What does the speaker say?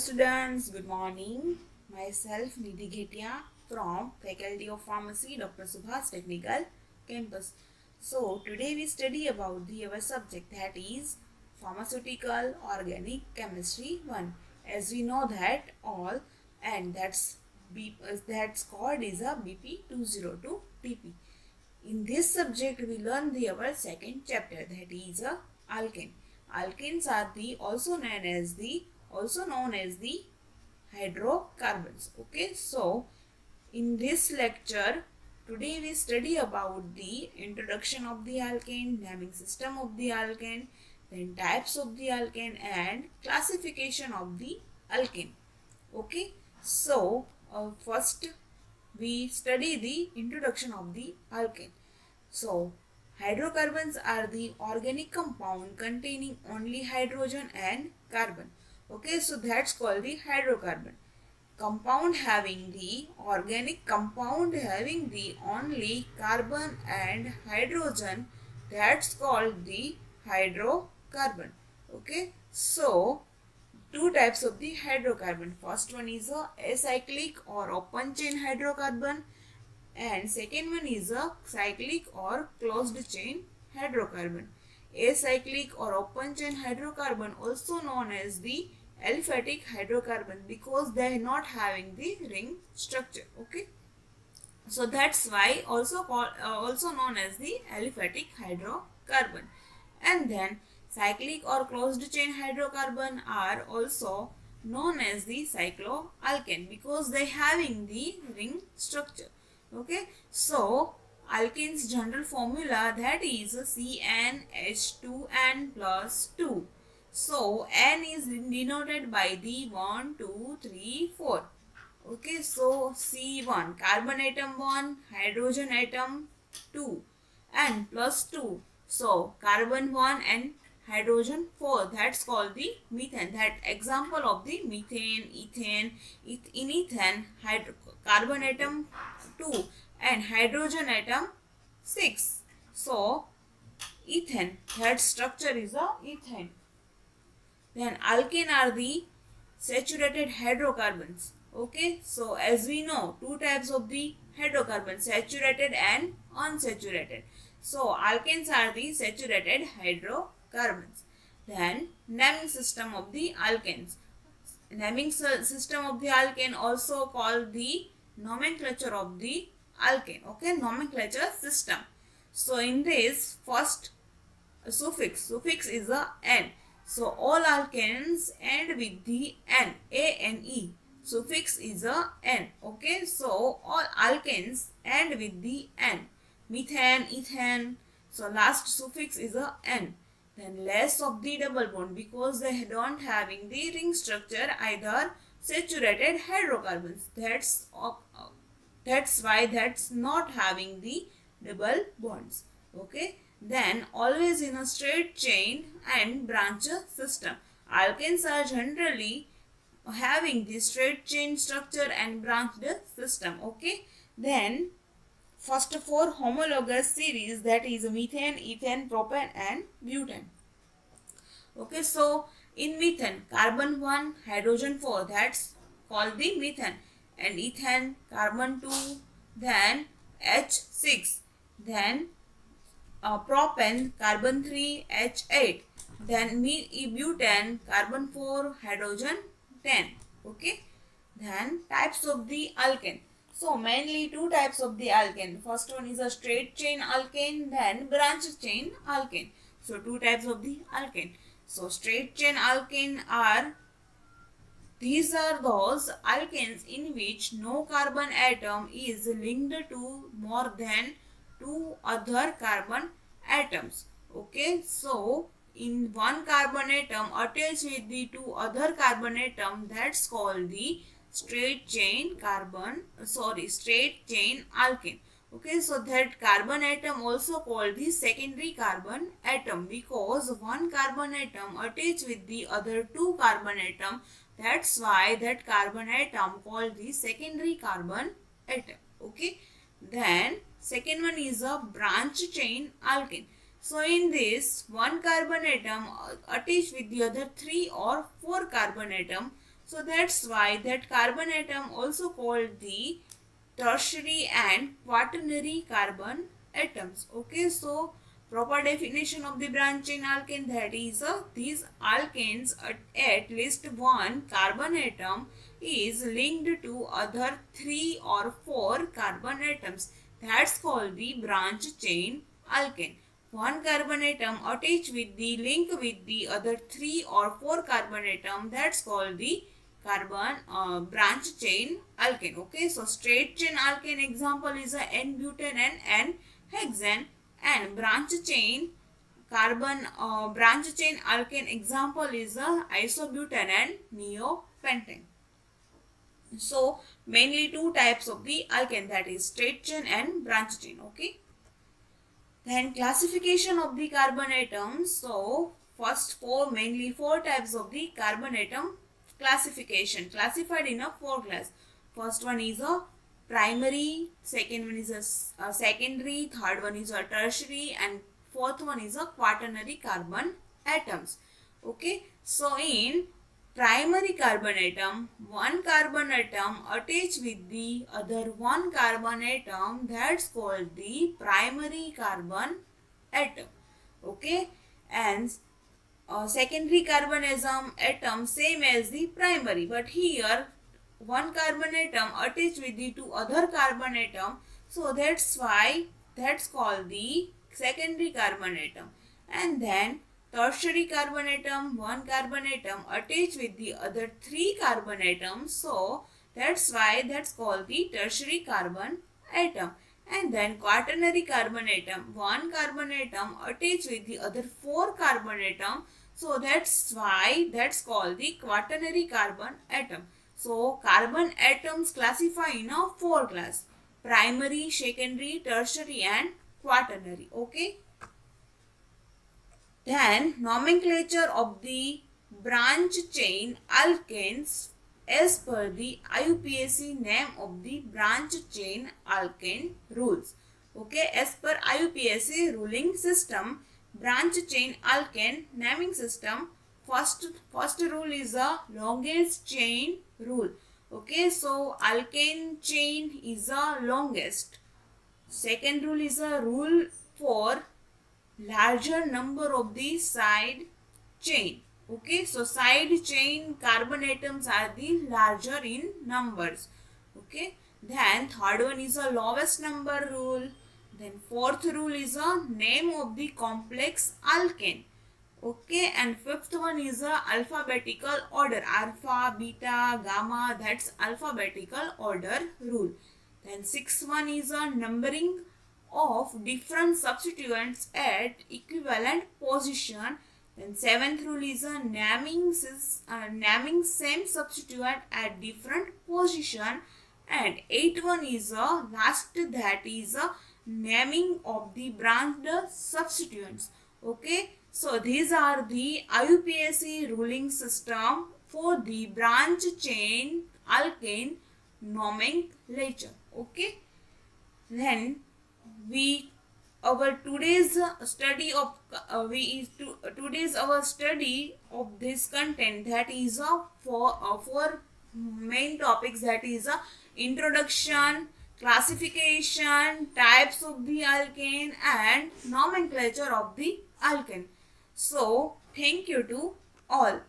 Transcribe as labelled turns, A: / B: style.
A: students, good morning. Myself Nidhi Ghetia from Faculty of Pharmacy, Dr. Subhas Technical Campus. So today we study about our subject, that is Pharmaceutical Organic Chemistry 1. As we know that all, and that's called is a BP 202 TP. In this subject we learn our second chapter, that is a alkane. Alkanes are also known as the hydrocarbons. Okay, so in this lecture today we study about the introduction of the alkane, naming system of the alkane, then types of the alkane and classification of the alkane. Okay, so first we study the introduction of the alkane. So hydrocarbons are the organic compound containing only hydrogen and carbon. Okay, so that's called the hydrocarbon. Organic compound having the only carbon and hydrogen, that's called the hydrocarbon. Okay, so two types of the hydrocarbon. First one is a acyclic or open chain hydrocarbon, and second one is a cyclic or closed chain hydrocarbon. Acyclic or open chain hydrocarbon, also known as the aliphatic hydrocarbon, because they are not having the ring structure. Okay, so that's why also known as the aliphatic hydrocarbon. And then cyclic or closed chain hydrocarbon are also known as the cycloalkane, because they having the ring structure. Okay, so alkane's general formula, that is CnH2n plus 2. So N is denoted by the 1, 2, 3, 4. Okay, so C1, carbon atom 1, hydrogen atom 2, and plus 2. So carbon 1 and hydrogen 4, that's called the methane. That example of the methane, ethane. In ethane, carbon atom 2 and hydrogen atom 6. So ethane, that structure is a ethane. Then alkane are the saturated hydrocarbons. Okay, so as we know, two types of the hydrocarbons, saturated and unsaturated. So alkanes are the saturated hydrocarbons. Then naming system of the alkanes. Naming system of the alkane, also called the nomenclature of the alkane. Okay, nomenclature system. So in this, first suffix is a n. So all alkanes end with the n, A-N-E. Suffix is a n. Okay, so all alkanes end with the n. Methane, ethane. So last suffix is a n. Then less of the double bond, because they don't having the ring structure, either saturated hydrocarbons. That's why that's not having the double bonds. Okay, then always in a straight chain and branch system. Alkanes are generally having the straight chain structure and branched system. Okay, then first four homologous series, that is methane, ethane, propane and butane. Okay, so in methane, carbon 1, hydrogen 4, that's called the methane. And ethane, carbon 2, then H6, then propane, carbon 3, H8, then butane, carbon 4, hydrogen 10. Okay, then types of the alkane. So mainly two types of the alkane. First one is a straight chain alkane, then branch chain alkane. So two types of the alkane. So straight chain alkane are, these are those alkanes in which no carbon atom is linked to more than two other carbon atoms. Okay, so in one carbon atom attached with the two other carbon atom, that's called the straight chain alkane. Okay, so that carbon atom also called the secondary carbon atom, because one carbon atom attached with the other two carbon atom, that's why that carbon atom called the secondary carbon atom. Okay, then second one is a branch chain alkane. So in this, one carbon atom attached with the other 3 or 4 carbon atom, So that's why that carbon atom also called the tertiary and quaternary carbon atoms. Okay, so proper definition of the branch chain alkane, that is these alkanes at least one carbon atom is linked to other 3 or 4 carbon atoms. That's called the branch chain alkane. One carbon atom attached with the link with the other 3 or 4 carbon atom, that's called the carbon branch chain alkane. Okay, so straight chain alkane example is a N-butane and N-hexane, and branch chain branch chain alkane example is a isobutane and neopentane. So mainly two types of the alkane, that is straight chain and branch chain. Okay. Then classification of the carbon atoms. So first mainly four types of the carbon atom classification, classified in a 4 class. First one is a primary, second one is a secondary, third one is a tertiary, and fourth one is a quaternary carbon atoms. Okay, so in primary carbon atom, one carbon atom attached with the other one carbon atom, that's called the primary carbon atom. Okay, and secondary carbon atom same as the primary, but here one carbon atom attached with the two other carbon atom, so that's why that's called the secondary carbon atom. And then tertiary carbon atom, one carbon atom attached with the other 3 carbon atoms, so that's why that's called the tertiary carbon atom. And then quaternary carbon atom, one carbon atom attached with the other 4 carbon atom, so that's why that's called the quaternary carbon atom. So carbon atoms classify in a 4 class: primary, secondary, tertiary and quaternary. Okay. Then nomenclature of the branch chain alkanes as per the IUPAC name of the branch chain alkane rules. Okay, as per IUPAC ruling system, branch chain alkane naming system, first rule is a longest chain rule. Okay, so alkane chain is a longest. Second rule is a rule for larger number of the side chain. Okay, so side chain carbon atoms are the larger in numbers. Okay, then third one is a lowest number rule. Then fourth rule is a name of the complex alkane. Okay, and fifth one is a alphabetical order, alpha, beta, gamma, that's alphabetical order rule. Then sixth one is a numbering of different substituents at equivalent position. Then seventh rule is a naming same substituent at different position. And eighth one is a last, that is a naming of the branched substituents. Okay, so these are the IUPAC ruling system for the branch chain alkane nomenclature. Okay, then today's our study of this content, that is four main topics, that is introduction, classification, types of the alkane and nomenclature of the alkane. So thank you to all.